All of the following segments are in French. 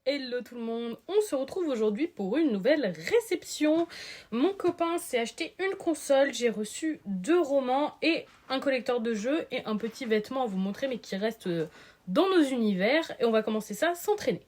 Hello tout le monde, on se retrouve aujourd'hui pour une nouvelle réception. Mon copain s'est acheté une console, j'ai reçu 2 romans et un collecteur de jeux et un petit vêtement à vous montrer mais qui reste dans nos univers et on va commencer ça sans traîner.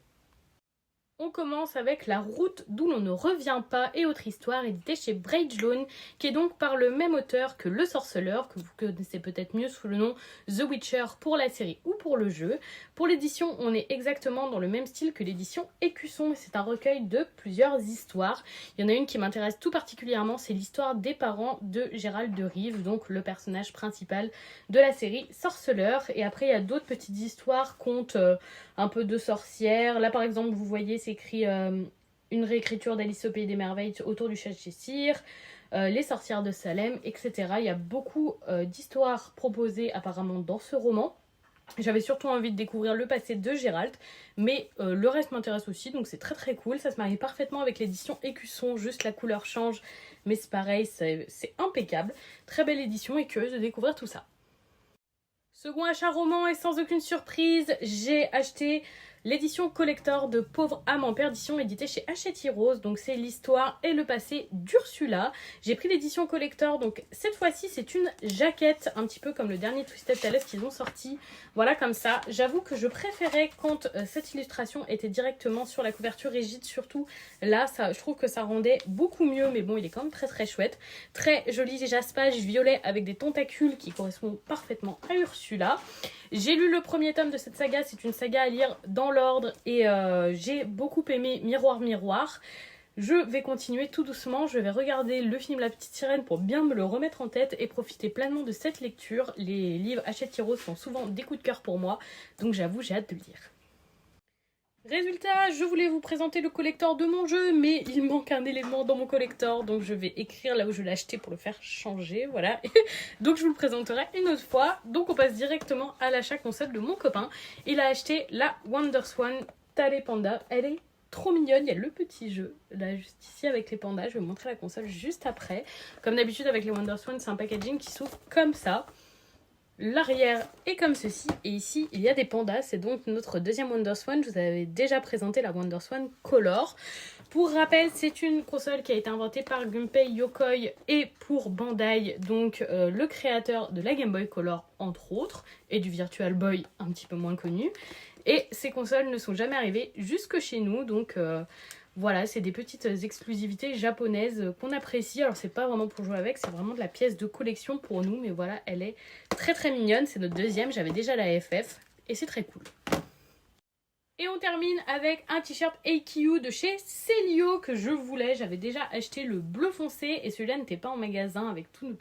On commence avec La route d'où l'on ne revient pas et autre histoire éditée chez Brajlon, qui est donc par le même auteur que Le Sorceleur, que vous connaissez peut-être mieux sous le nom The Witcher pour la série ou pour le jeu. Pour l'édition, on est exactement dans le même style que l'édition Écusson, et c'est un recueil de plusieurs histoires. Il y en a une qui m'intéresse tout particulièrement, c'est l'histoire des parents de Gérald de Rive, donc le personnage principal de la série Sorceleur. Et après, il y a d'autres petites histoires, contes un peu de sorcières. Là, par exemple, vous voyez, c'est écrit une réécriture d'Alice au Pays des Merveilles autour du chat de Cheshire, les sorcières de Salem, etc. Il y a beaucoup d'histoires proposées apparemment dans ce roman. J'avais surtout envie de découvrir le passé de Gérald, mais le reste m'intéresse aussi, donc c'est très très cool. Ça se marie parfaitement avec l'édition Écusson, juste la couleur change, mais c'est pareil, c'est impeccable. Très belle édition et curieuse de découvrir tout ça. Second achat roman et sans aucune surprise, j'ai acheté l'édition collector de Pauvre âme en perdition éditée chez Hachette Heroes. Donc c'est l'histoire et le passé d'Ursula. J'ai pris l'édition collector, donc cette fois-ci c'est une jaquette, un petit peu comme le dernier Twisted Tales qu'ils ont sorti. Voilà, comme ça. J'avoue que je préférais quand cette illustration était directement sur la couverture rigide, surtout là, je trouve que ça rendait beaucoup mieux, mais bon, il est quand même très très chouette. Très joli jaspage violet avec des tentacules qui correspondent parfaitement à Ursula. J'ai lu le premier tome de cette saga, c'est une saga à lire dans l'ordre et j'ai beaucoup aimé Miroir Miroir. Je vais continuer tout doucement, je vais regarder le film La Petite Sirène pour bien me le remettre en tête et profiter pleinement de cette lecture. Les livres Hachette Heroes sont souvent des coups de cœur pour moi, donc j'avoue, j'ai hâte de le lire. Résultat, je voulais vous présenter le collector de mon jeu, mais il manque un élément dans mon collector, donc je vais écrire là où je l'ai acheté pour le faire changer, voilà. Donc je vous le présenterai une autre fois. Donc on passe directement à l'achat console de mon copain. Il a acheté la WonderSwan Tale Panda. Elle est trop mignonne, il y a le petit jeu là juste ici avec les pandas. Je vais vous montrer la console juste après. Comme d'habitude avec les WonderSwan, c'est un packaging qui s'ouvre comme ça. L'arrière est comme ceci, et ici il y a des pandas, c'est donc notre deuxième WonderSwan. Je vous avais déjà présenté la WonderSwan Color. Pour rappel, c'est une console qui a été inventée par Gunpei Yokoi et pour Bandai, donc le créateur de la Game Boy Color entre autres, et du Virtual Boy un petit peu moins connu. Et ces consoles ne sont jamais arrivées jusque chez nous, donc voilà, c'est des petites exclusivités japonaises qu'on apprécie. Alors c'est pas vraiment pour jouer avec, c'est vraiment de la pièce de collection pour nous. Mais voilà, elle est très très mignonne. C'est notre deuxième, j'avais déjà la FF et c'est très cool. Et on termine avec un t-shirt AQ de chez Celio que je voulais. J'avais déjà acheté le bleu foncé et celui-là n'était pas en magasin avec tous nos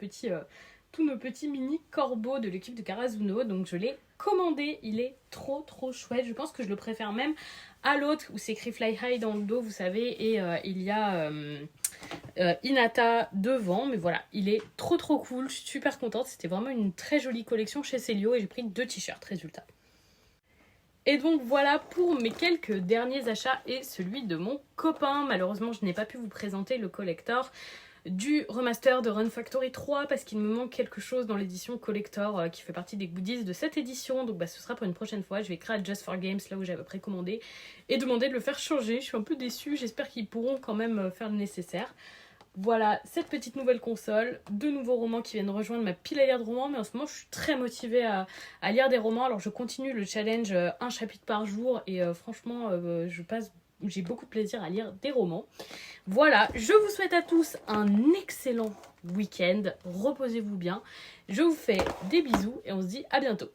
petits mini corbeaux de l'équipe de Karazuno. Donc je l'ai commandé, il est trop trop chouette. Je pense que je le préfère même à l'autre où c'est écrit Fly High dans le dos, vous savez, et il y a Hinata devant. Mais voilà, il est trop trop cool, je suis super contente. C'était vraiment une très jolie collection chez Celio et j'ai pris 2 t-shirts, résultat. Et donc voilà pour mes quelques derniers achats et celui de mon copain. Malheureusement, je n'ai pas pu vous présenter le collector du remaster de Run Factory 3 parce qu'il me manque quelque chose dans l'édition collector qui fait partie des goodies de cette édition. Donc ce sera pour une prochaine fois. Je vais écrire à Just for Games là où j'avais précommandé et demander de le faire changer. Je suis un peu déçue, j'espère qu'ils pourront quand même faire le nécessaire. Voilà, cette petite nouvelle console, 2 nouveaux romans qui viennent rejoindre ma pile à lire de romans, mais en ce moment je suis très motivée à lire des romans. Alors je continue le challenge un chapitre par jour et franchement j'ai beaucoup de plaisir à lire des romans. Voilà, je vous souhaite à tous un excellent week-end, reposez-vous bien, je vous fais des bisous et on se dit à bientôt.